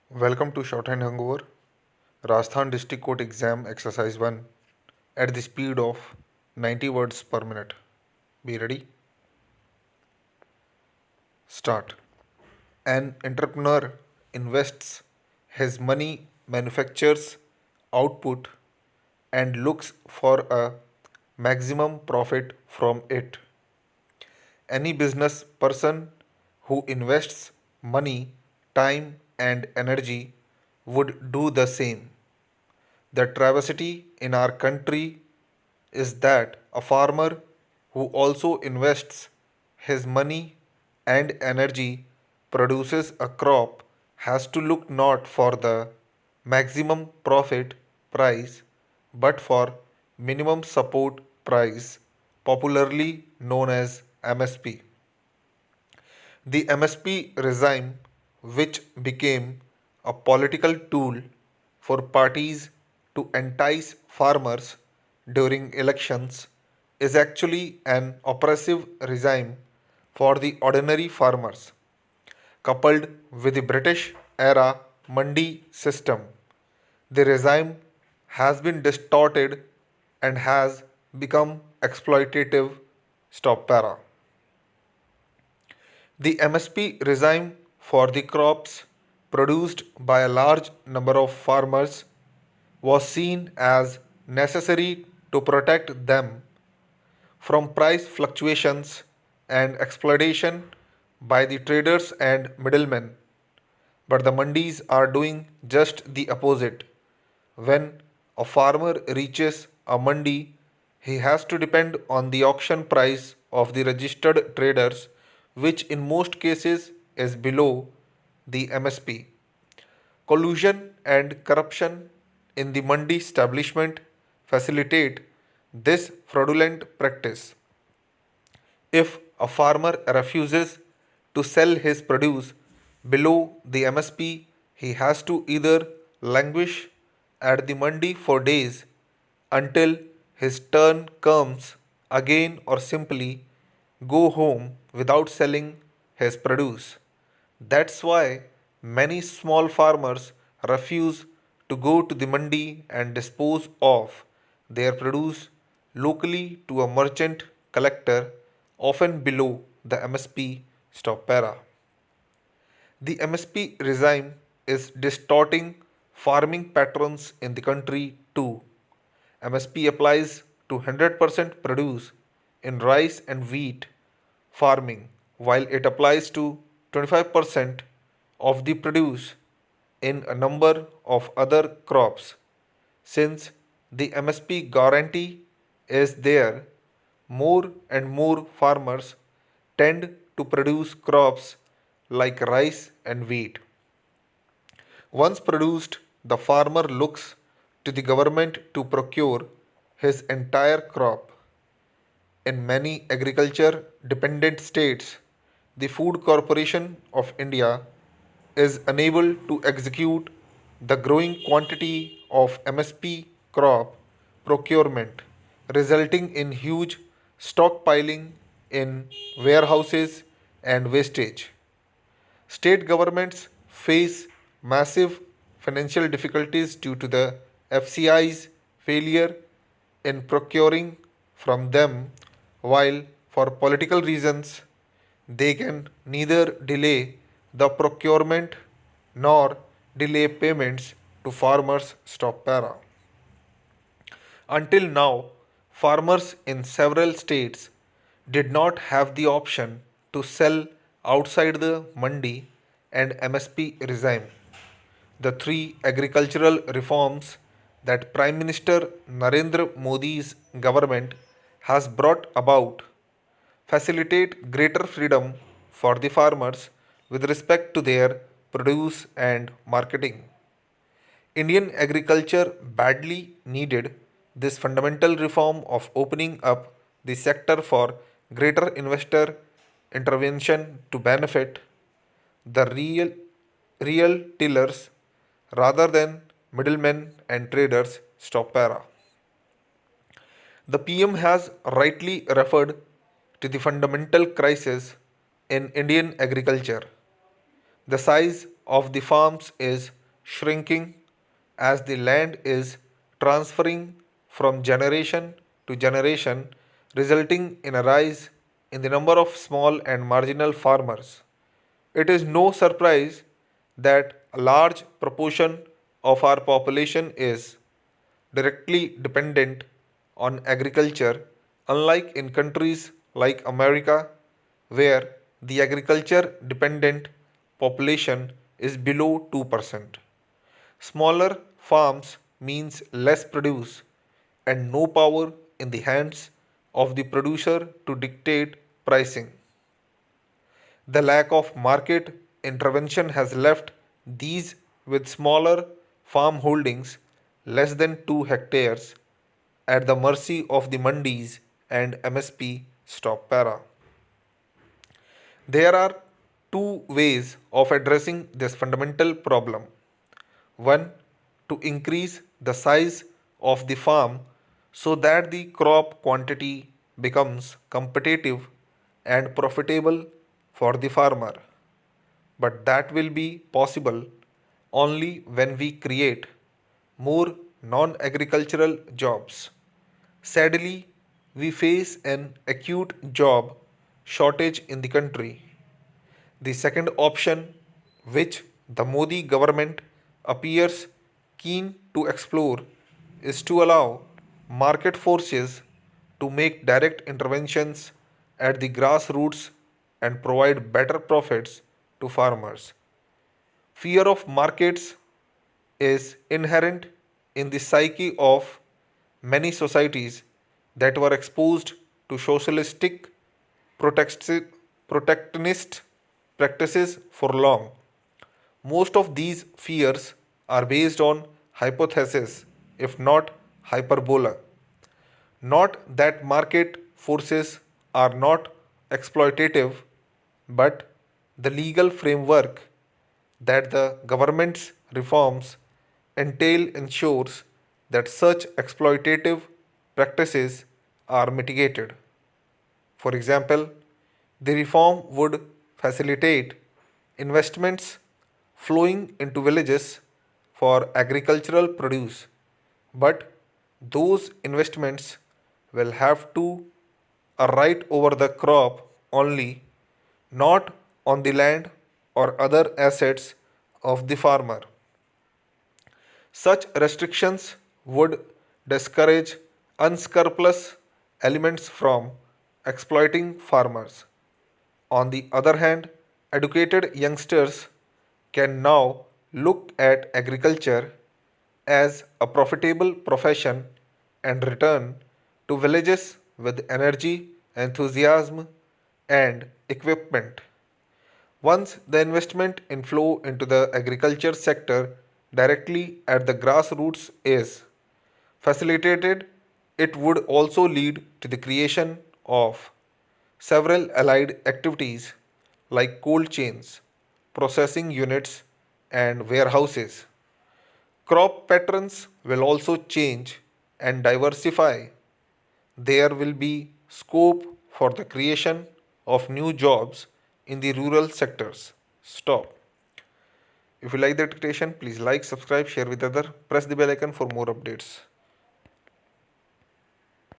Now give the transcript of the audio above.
Welcome to Shorthand Hangover, Rajasthan District Court Exam Exercise 1 at the speed of 90 words per minute. Be ready? Start. An entrepreneur invests his money, manufactures output, and looks for a maximum profit from it. Any business person who invests money, time, and energy would do the same. The travesty in our country is that a farmer who also invests his money and energy produces a crop has to look not for the maximum profit price but for minimum support price, popularly known as MSP. The MSP regime, which became a political tool for parties to entice farmers during elections, is actually an oppressive regime for the ordinary farmers, coupled with the British era mandi system. The regime has been distorted and has become exploitative. Stop para. The MSP regime for the crops produced by a large number of farmers was seen as necessary to protect them from price fluctuations and exploitation by the traders and middlemen. But the mandis are doing just the opposite. When a farmer reaches a mandi, he has to depend on the auction price of the registered traders, which in most cases is below the MSP. Collusion and corruption in the mandi establishment facilitate this fraudulent practice. If a farmer refuses to sell his produce below the MSP, he has to either languish at the mandi for days until his turn comes again or simply go home without selling his produce. That's why many small farmers refuse to go to the mandi and dispose of their produce locally to a merchant collector, often below the MSP. Stop para. The MSP regime is distorting farming patterns in the country too. MSP applies to 100% produce in rice and wheat farming, while it applies to 25% of the produce in a number of other crops. Since the MSP guarantee is there, more and more farmers tend to produce crops like rice and wheat. Once produced, the farmer looks to the government to procure his entire crop. In many agriculture dependent states, the Food Corporation of India is unable to execute the growing quantity of MSP crop procurement, resulting in huge stockpiling in warehouses and wastage. State governments face massive financial difficulties due to the FCI's failure in procuring from them, while for political reasons they can neither delay the procurement nor delay payments to farmers. Stop para. Until now, farmers in several states did not have the option to sell outside the mandi and MSP regime. The three agricultural reforms that Prime Minister Narendra Modi's government has brought about facilitate greater freedom for the farmers with respect to their produce and marketing. Indian agriculture badly needed this fundamental reform of opening up the sector for greater investor intervention to benefit the real tillers rather than middlemen and traders. Stop para. The PM has rightly referred to the fundamental crisis in Indian agriculture. The size of the farms is shrinking as the land is transferring from generation to generation, resulting in a rise in the number of small and marginal farmers. It is no surprise that a large proportion of our population is directly dependent on agriculture, unlike in countries like America, where the agriculture dependent population is below 2%. Smaller farms means less produce and no power in the hands of the producer to dictate pricing. The lack of market intervention has left these with smaller farm holdings less than 2 hectares at the mercy of the mandis and MSP stock para. There are two ways of addressing this fundamental problem. One, to increase the size of the farm so that the crop quantity becomes competitive and profitable for the farmer. But that will be possible only when we create more non agricultural jobs. Sadly, we face an acute job shortage in the country. The second option, which the Modi government appears keen to explore, is to allow market forces to make direct interventions at the grassroots and provide better profits to farmers. Fear of markets is inherent in the psyche of many societies that were exposed to socialistic protectionist practices for long. Most of these fears are based on hypothesis, if not hyperbola. Not that market forces are not exploitative, but the legal framework that the government's reforms entail ensures that such exploitative practices are mitigated. For example, the reform would facilitate investments flowing into villages for agricultural produce, but those investments will have to a right over the crop only, not on the land or other assets of the farmer. Such restrictions would discourage unscrupulous elements from exploiting farmers. On the other hand, educated youngsters can now look at agriculture as a profitable profession and return to villages with energy, enthusiasm, and equipment. Once the investment inflow into the agriculture sector directly at the grassroots is facilitated, it would also lead to the creation of several allied activities like cold chains, processing units, and warehouses. Crop patterns will also change and diversify. There will be scope for the creation of new jobs in the rural sectors. Stop. If you like the dictation, please like, subscribe, share with other. Press the bell icon for more updates.